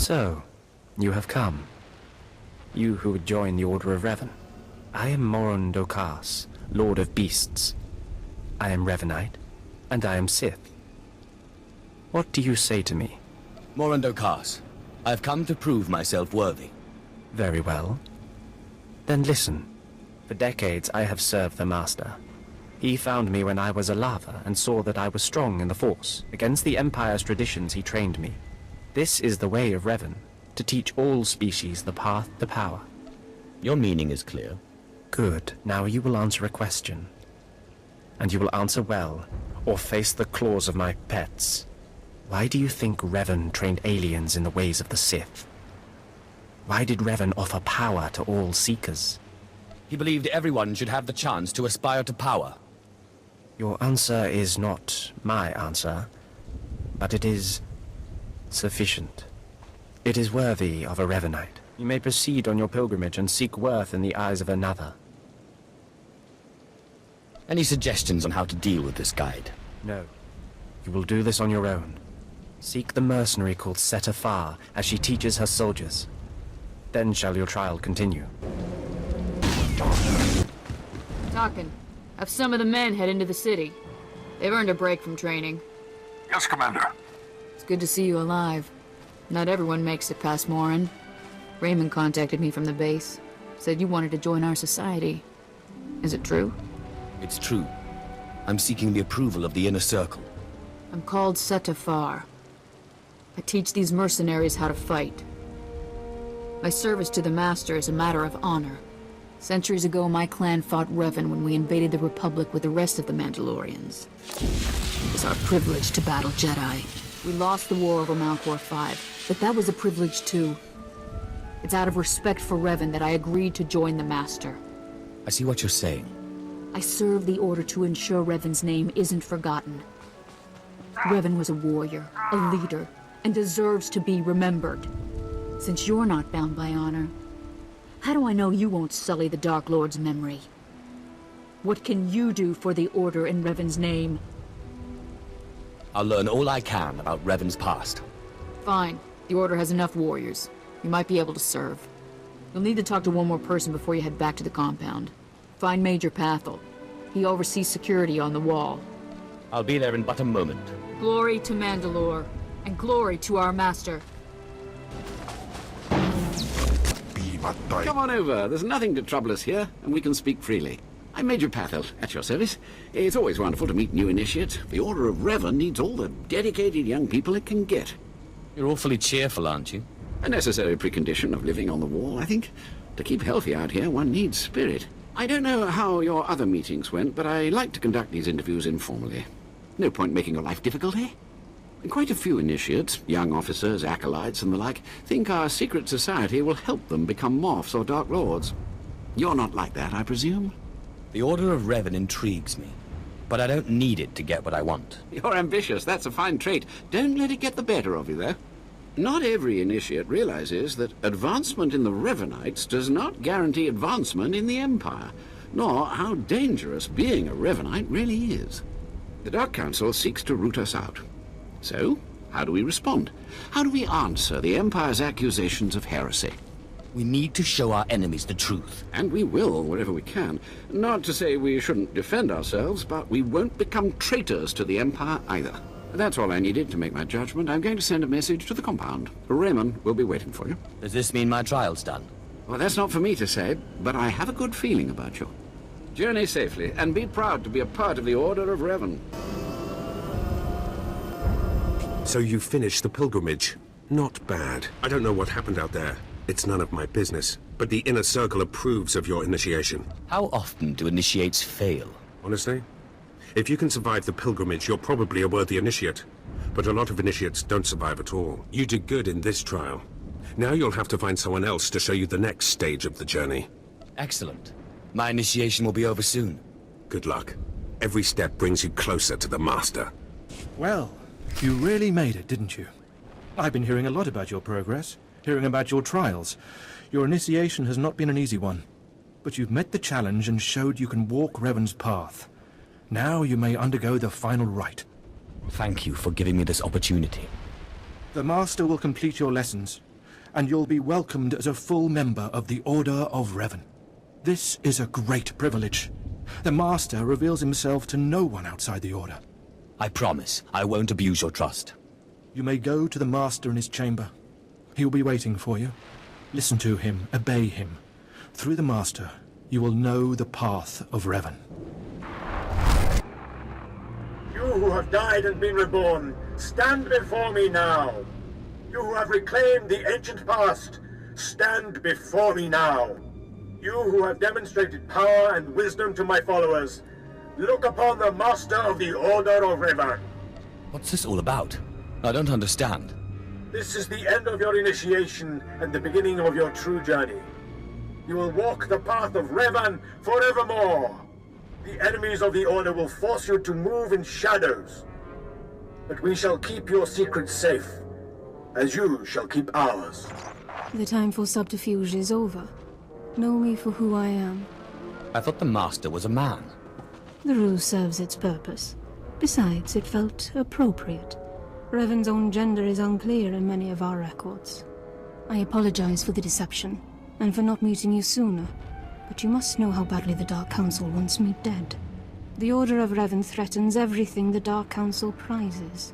So, you have come. You who would join the Order of Revan. I am Moron Dokas, Lord of Beasts. I am Revanite, and I am Sith. What do you say to me? Moron Dokas, I have come to prove myself worthy. Very well. Then listen. For decades I have served the Master. He found me when I was a lava and saw that I was strong in the Force. Against the Empire's traditions he trained me. This is the way of Revan, to teach all species the path to power. Your meaning is clear. Good. Now you will answer a question. And you will answer well, or face the claws of my pets. Why do you think Revan trained aliens in the ways of the Sith? Why did Revan offer power to all Seekers? He believed everyone should have the chance to aspire to power. Your answer is not my answer, but it is sufficient. It is worthy of a Revanite. You may proceed on your pilgrimage and seek worth in the eyes of another. Any suggestions on how to deal with this guide? No. You will do this on your own. Seek the mercenary called Seta Far as she teaches her soldiers. Then shall your trial continue. Talking. Have some of the men head into the city. They've earned a break from training. Yes, Commander. It's good to see you alive. Not everyone makes it past Morin. Raymond contacted me from the base. Said you wanted to join our society. Is it true? It's true. I'm seeking the approval of the Inner Circle. I'm called Seta Far. I teach these mercenaries how to fight. My service to the Master is a matter of honor. Centuries ago, my clan fought Revan when we invaded the Republic with the rest of the Mandalorians. It was our privilege to battle Jedi. We lost the war over Malchor 5, but that was a privilege too. It's out of respect for Revan that I agreed to join the Master. I see what you're saying. I serve the Order to ensure Revan's name isn't forgotten. Revan was a warrior, a leader, and deserves to be remembered. Since you're not bound by honor, how do I know you won't sully the Dark Lord's memory? What can you do for the Order in Revan's name? I'll learn all I can about Revan's past. Fine. The Order has enough warriors. You might be able to serve. You'll need to talk to one more person before you head back to the compound. Find Major Pathel. He oversees security on the wall. I'll be there in but a moment. Glory to Mandalore, and glory to our Master. Come on over. There's nothing to trouble us here, and we can speak freely. I'm Major Pathel, at your service. It's always wonderful to meet new initiates. The Order of Revan needs all the dedicated young people it can get. You're awfully cheerful, aren't you? A necessary precondition of living on the wall, I think. To keep healthy out here, one needs spirit. I don't know how your other meetings went, but I like to conduct these interviews informally. No point making your life difficult, eh? Quite a few initiates, young officers, acolytes, and the like, think our secret society will help them become Morphs or Dark Lords. You're not like that, I presume? The Order of Revan intrigues me, but I don't need it to get what I want. You're ambitious. That's a fine trait. Don't let it get the better of you, though. Not every initiate realizes that advancement in the Revanites does not guarantee advancement in the Empire, nor how dangerous being a Revanite really is. The Dark Council seeks to root us out. So, how do we respond? How do we answer the Empire's accusations of heresy? We need to show our enemies the truth. And we will, wherever we can. Not to say we shouldn't defend ourselves, but we won't become traitors to the Empire either. That's all I needed to make my judgment. I'm going to send a message to the compound. Raymond will be waiting for you. Does this mean my trial's done? Well, that's not for me to say, but I have a good feeling about you. Journey safely, and be proud to be a part of the Order of Revan. So you finished the pilgrimage. Not bad. I don't know what happened out there. It's none of my business. But the Inner Circle approves of your initiation. How often do initiates fail? Honestly? If you can survive the pilgrimage, you're probably a worthy initiate. But a lot of initiates don't survive at all. You did good in this trial. Now you'll have to find someone else to show you the next stage of the journey. Excellent. My initiation will be over soon. Good luck. Every step brings you closer to the Master. Well, you really made it, didn't you? I've been hearing a lot about your progress, hearing about your trials. Your initiation has not been an easy one. But you've met the challenge and showed you can walk Revan's path. Now you may undergo the final rite. Thank you for giving me this opportunity. The Master will complete your lessons, and you'll be welcomed as a full member of the Order of Revan. This is a great privilege. The Master reveals himself to no one outside the Order. I promise I won't abuse your trust. You may go to the Master in his chamber. He will be waiting for you. Listen to him, obey him. Through the Master, you will know the path of Revan. You who have died and been reborn, stand before me now. You who have reclaimed the ancient past, stand before me now. You who have demonstrated power and wisdom to my followers, look upon the Master of the Order of Revan. What's this all about? I don't understand. This is the end of your initiation and the beginning of your true journey. You will walk the path of Revan forevermore. The enemies of the Order will force you to move in shadows. But we shall keep your secrets safe, as you shall keep ours. The time for subterfuge is over. Know me for who I am. I thought the Master was a man. The ruse serves its purpose. Besides, it felt appropriate. Revan's own gender is unclear in many of our records. I apologize for the deception, and for not meeting you sooner. But you must know how badly the Dark Council wants me dead. The Order of Revan threatens everything the Dark Council prizes.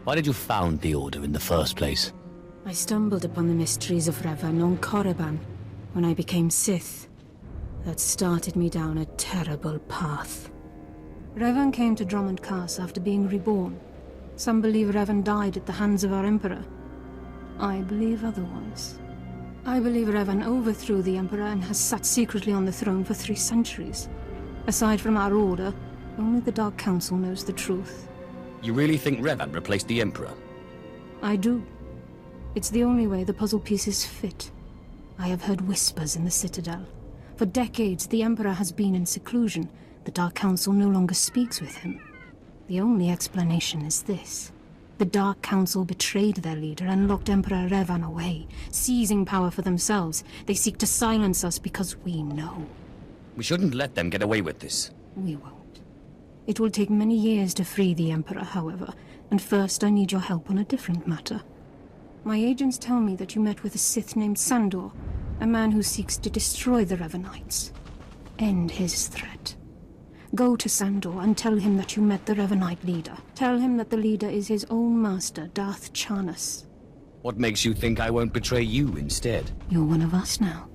Why did you found the Order in the first place? I stumbled upon the mysteries of Revan on Korriban when I became Sith. That started me down a terrible path. Revan came to Drummond Cass after being reborn. Some believe Revan died at the hands of our Emperor. I believe otherwise. I believe Revan overthrew the Emperor and has sat secretly on the throne for 3 centuries. Aside from our Order, only the Dark Council knows the truth. You really think Revan replaced the Emperor? I do. It's the only way the puzzle pieces fit. I have heard whispers in the Citadel. For decades, the Emperor has been in seclusion. The Dark Council no longer speaks with him. The only explanation is this. The Dark Council betrayed their leader and locked Emperor Revan away, seizing power for themselves. They seek to silence us because we know. We shouldn't let them get away with this. We won't. It will take many years to free the Emperor, however, and first I need your help on a different matter. My agents tell me that you met with a Sith named Sandor, a man who seeks to destroy the Revanites. End his threat. Go to Sandor and tell him that you met the Revanite leader. Tell him that the leader is his own master, Darth Charnas. What makes you think I won't betray you instead? You're one of us now.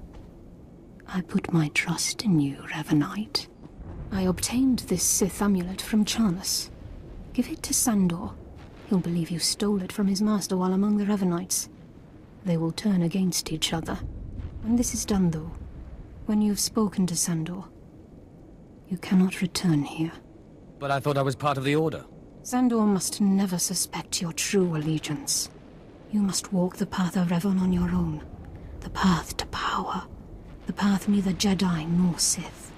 I put my trust in you, Revanite. I obtained this Sith amulet from Charnas. Give it to Sandor. He'll believe you stole it from his master while among the Revanites. They will turn against each other. When this is done, though, when you've spoken to Sandor, you cannot return here. But I thought I was part of the Order. Sandor must never suspect your true allegiance. You must walk the path of Revan on your own. The path to power. The path neither Jedi nor Sith.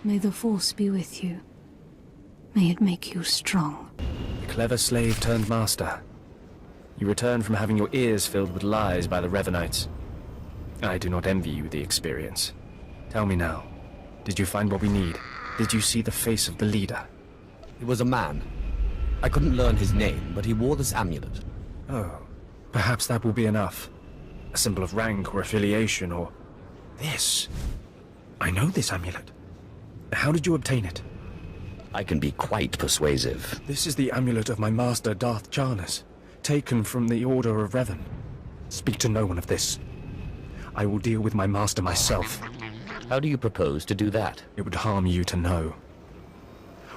May the Force be with you. May it make you strong. Clever slave turned master. You return from having your ears filled with lies by the Revanites. I do not envy you the experience. Tell me now, did you find what we need? Did you see the face of the leader? He was a man. I couldn't learn his name, but he wore this amulet. Oh, perhaps that will be enough. A symbol of rank or affiliation or... This. I know this amulet. How did you obtain it? I can be quite persuasive. This is the amulet of my master, Darth Charnas, taken from the Order of Revan. Speak to no one of this. I will deal with my master myself. How do you propose to do that? It would harm you to know.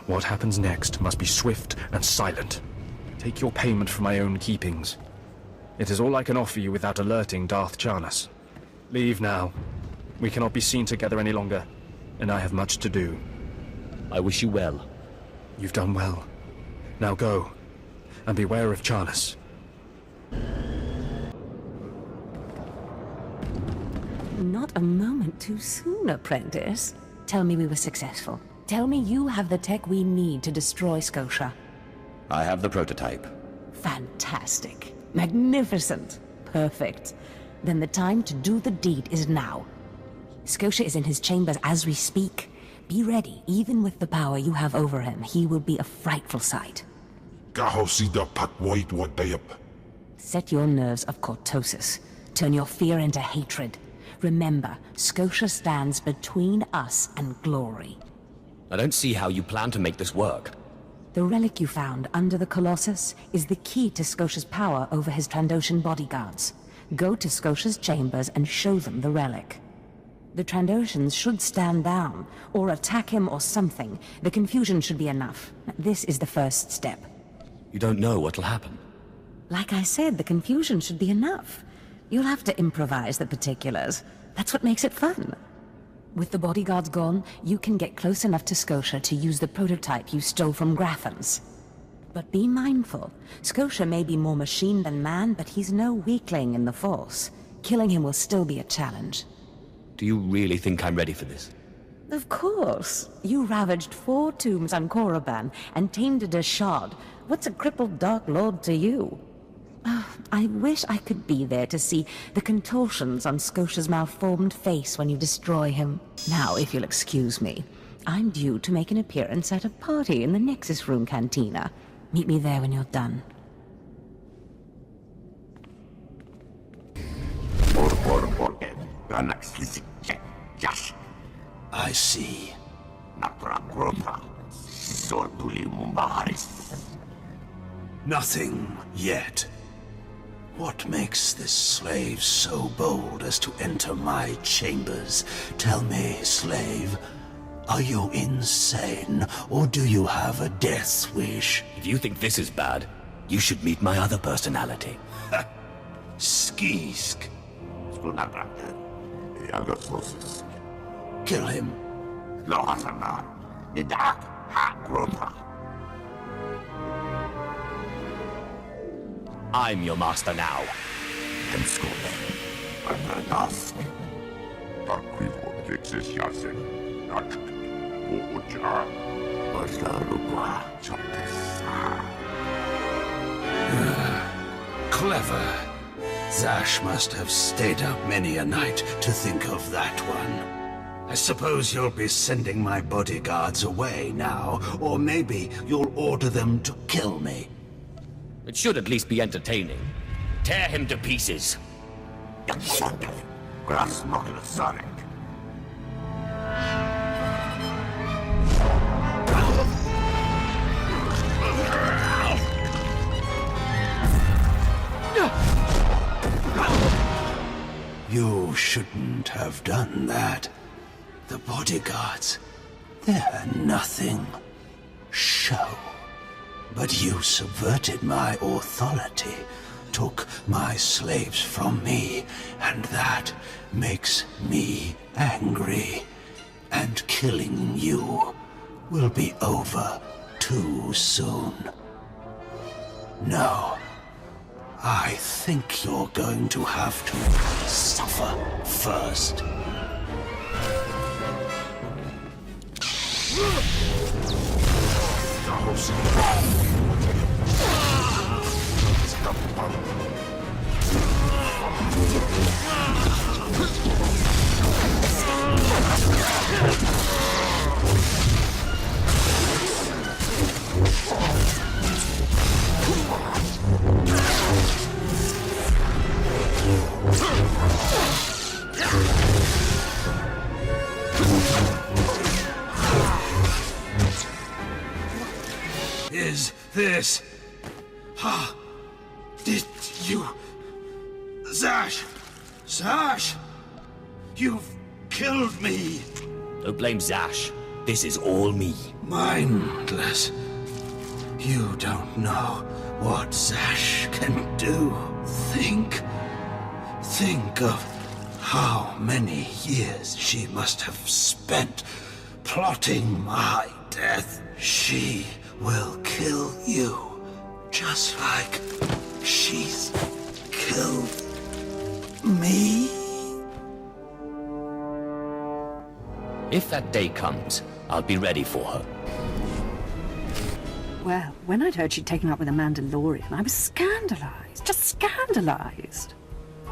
What happens next must be swift and silent. Take your payment for my own keepings. It is all I can offer you without alerting Darth Charnas. Leave now. We cannot be seen together any longer, and I have much to do. I wish you well. You've done well. Now go, and beware of Charnas. Not a moment too soon, apprentice. Tell me we were successful. Tell me you have the tech we need to destroy Scotia. I have the prototype. Fantastic. Magnificent. Perfect. Then the time to do the deed is now. Scotia is in his chambers as we speak. Be ready. Even with the power you have over him, he will be a frightful sight. Set Set your nerves of cortosis. Turn your fear into hatred. Remember, Scotia stands between us and glory. I don't see how you plan to make this work. The relic you found under the Colossus is the key to Scotia's power over his Trandoshan bodyguards. Go to Scotia's chambers and show them the relic. The Trandoshans should stand down, or attack him or something. The confusion should be enough. This is the first step. You don't know what'll happen. Like I said, the confusion should be enough. You'll have to improvise the particulars. That's what makes it fun. With the bodyguards gone, you can get close enough to Scotia to use the prototype you stole from Grathans. But be mindful. Scotia may be more machine than man, but he's no weakling in the Force. Killing him will still be a challenge. Do you really think I'm ready for this? Of course. You ravaged 4 tombs on Korriban and tamed a Deshard. What's a crippled Dark Lord to you? Oh, I wish I could be there to see the contortions on Scotia's malformed face when you destroy him. Now, if you'll excuse me, I'm due to make an appearance at a party in the Nexus Room Cantina. Meet me there when you're done. I see. Nothing yet. What makes this slave so bold as to enter my chambers? Tell me, slave, are you insane, or do you have a death wish? If you think this is bad, you should meet my other personality. Skisk. Kill him. I'm your master now. Clever. Zash must have stayed up many a night to think of that one. I suppose you'll be sending my bodyguards away now, or maybe you'll order them to kill me. It should at least be entertaining. Tear him to pieces. You shouldn't have done that. The bodyguards, they're nothing. Show. But you subverted my authority, took my slaves from me, and that makes me angry. And killing you will be over too soon. No. I think you're going to have to suffer first. Is this... Did you... Zash! Zash! You've killed me! Don't blame Zash. This is all me. Mindless. You don't know what Zash can do. Think of how many years she must have spent plotting my death. She will kill you, just like she's killed me. If that day comes, I'll be ready for her. Well, when I'd heard she'd taken up with a Mandalorian, I was scandalized. Just scandalized.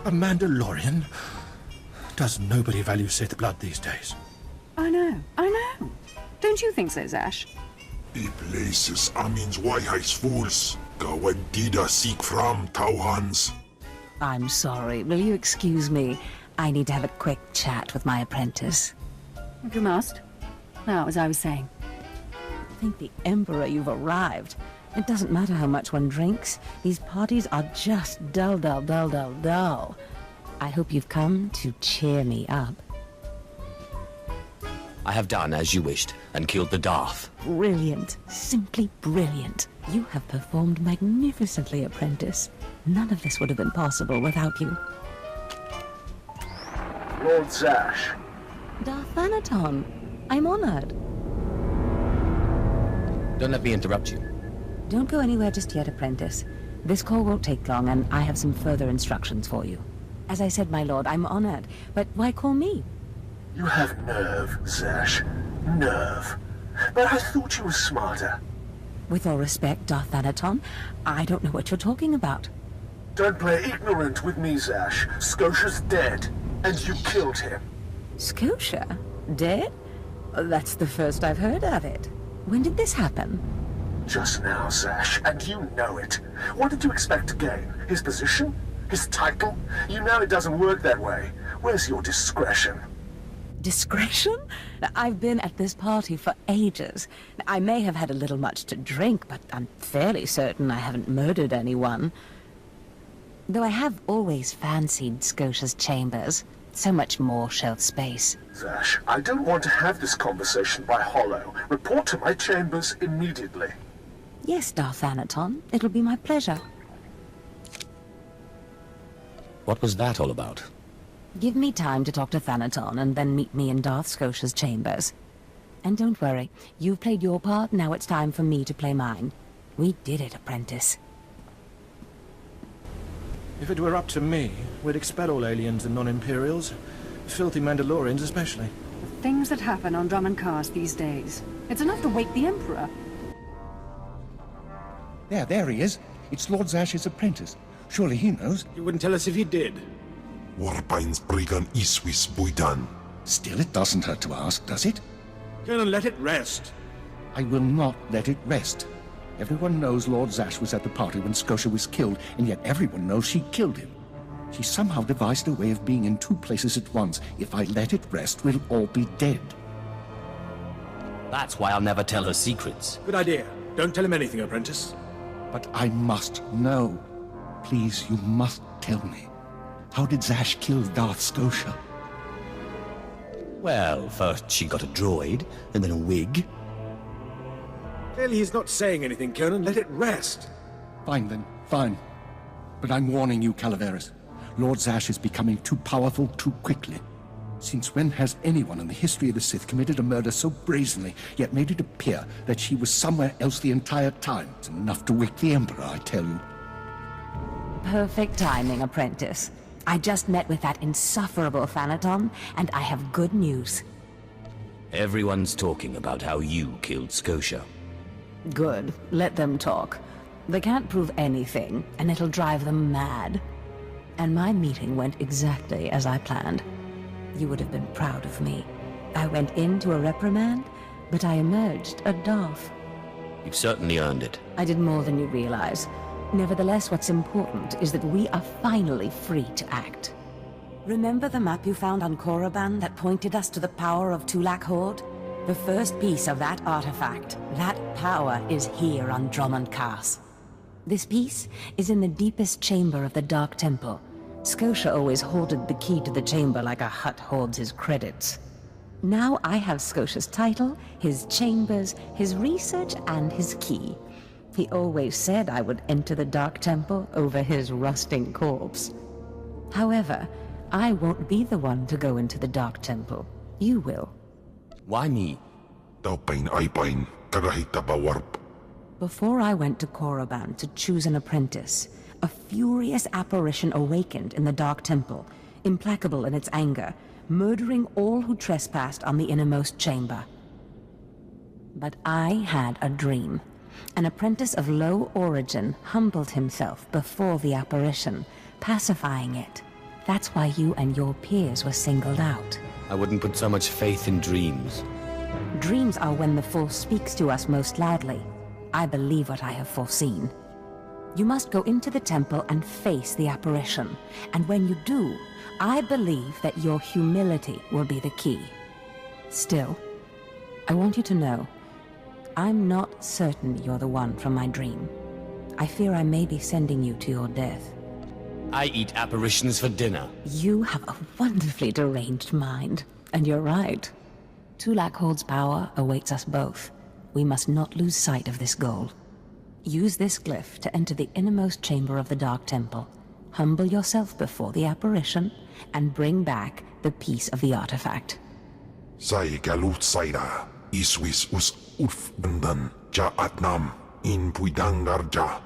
A Mandalorian? Does nobody value Sith blood these days? I know. Don't you think so, Zash? Die places Amin's Whiteheis fools. Gawen Dida seek from Tauhans. I'm sorry. Will you excuse me? I need to have a quick chat with my apprentice. If you must. Now, as I was saying. Thank the Emperor you've arrived. It doesn't matter how much one drinks. These parties are just dull, dull, dull, dull, dull. I hope you've come to cheer me up. I have done as you wished, and killed the Darth. Brilliant. Simply brilliant. You have performed magnificently, apprentice. None of this would have been possible without you. Lord Zash. Darth Anaton, I'm honored. Don't let me interrupt you. Don't go anywhere just yet, apprentice. This call won't take long, and I have some further instructions for you. As I said, my lord, I'm honored. But why call me? You have nerve, Zash. Nerve. But I thought you were smarter. With all respect, Darth Anaton, I don't know what you're talking about. Don't play ignorant with me, Zash. Scotia's dead, and you killed him. Scotia? Dead? That's the first I've heard of it. When did this happen? Just now, Zash, and you know it. What did you expect to gain? His position? His title? You know it doesn't work that way. Where's your discretion? Discretion? I've been at this party for ages. I may have had a little much to drink, but I'm fairly certain I haven't murdered anyone. Though I have always fancied Scotia's chambers. So much more shelf space. Zash, I don't want to have this conversation by hollow. Report to my chambers immediately. Yes, Darth Anaton. It'll be my pleasure. What was that all about? Give me time to talk to Thanaton, and then meet me in Darth Scotia's chambers. And don't worry, you've played your part, now it's time for me to play mine. We did it, apprentice. If it were up to me, we'd expel all aliens and non-Imperials. Filthy Mandalorians especially. The things that happen on Drummond Cars these days. It's enough to wake the Emperor. There he is. It's Lord Zash's apprentice. Surely he knows. You wouldn't tell us if he did. Warpain's Brigan Iswis Buidan. Still, it doesn't hurt to ask, does it? Colonel, let it rest. I will not let it rest. Everyone knows Lord Zash was at the party when Scotia was killed, and yet everyone knows she killed him. She somehow devised a way of being in two places at once. If I let it rest, we'll all be dead. That's why I'll never tell her secrets. Good idea. Don't tell him anything, apprentice. But I must know. Please, you must tell me. How did Zash kill Darth Skotia? Well, first she got a droid, and then a wig. Clearly he's not saying anything, Colonel. Let it rest. Fine then, fine. But I'm warning you, Calaveras. Lord Zash is becoming too powerful too quickly. Since when has anyone in the history of the Sith committed a murder so brazenly, yet made it appear that she was somewhere else the entire time? It's enough to wake the Emperor, I tell you. Perfect timing, apprentice. I just met with that insufferable Thanaton, and I have good news. Everyone's talking about how you killed Scotia. Good. Let them talk. They can't prove anything, and it'll drive them mad. And my meeting went exactly as I planned. You would have been proud of me. I went into a reprimand, but I emerged a Darth. You've certainly earned it. I did more than you realize. Nevertheless, what's important is that we are finally free to act. Remember the map you found on Korriban that pointed us to the power of Tulak Horde? The first piece of that artifact, that power, is here on Drummond Cars. This piece is in the deepest chamber of the Dark Temple. Scotia always hoarded the key to the chamber like a Hutt hoards his credits. Now I have Scotia's title, his chambers, his research, and his key. He always said I would enter the Dark Temple over his rusting corpse. However, I won't be the one to go into the Dark Temple. You will. Why me? Before I went to Korriban to choose an apprentice, a furious apparition awakened in the Dark Temple, implacable in its anger, murdering all who trespassed on the innermost chamber. But I had a dream. An apprentice of low origin humbled himself before the apparition, pacifying it. That's why you and your peers were singled out. I wouldn't put so much faith in dreams. Dreams are when the Force speaks to us most loudly. I believe what I have foreseen. You must go into the temple and face the apparition. And when you do, I believe that your humility will be the key. Still, I want you to know, I'm not certain you're the one from my dream. I fear I may be sending you to your death. I eat apparitions for dinner. You have a wonderfully deranged mind. And you're right. Tulakhold's power awaits us both. We must not lose sight of this goal. Use this glyph to enter the innermost chamber of the Dark Temple. Humble yourself before the apparition, and bring back the piece of the artifact. Sai galut saira, iswis us uf bendan, ja atnam, in puidangarja.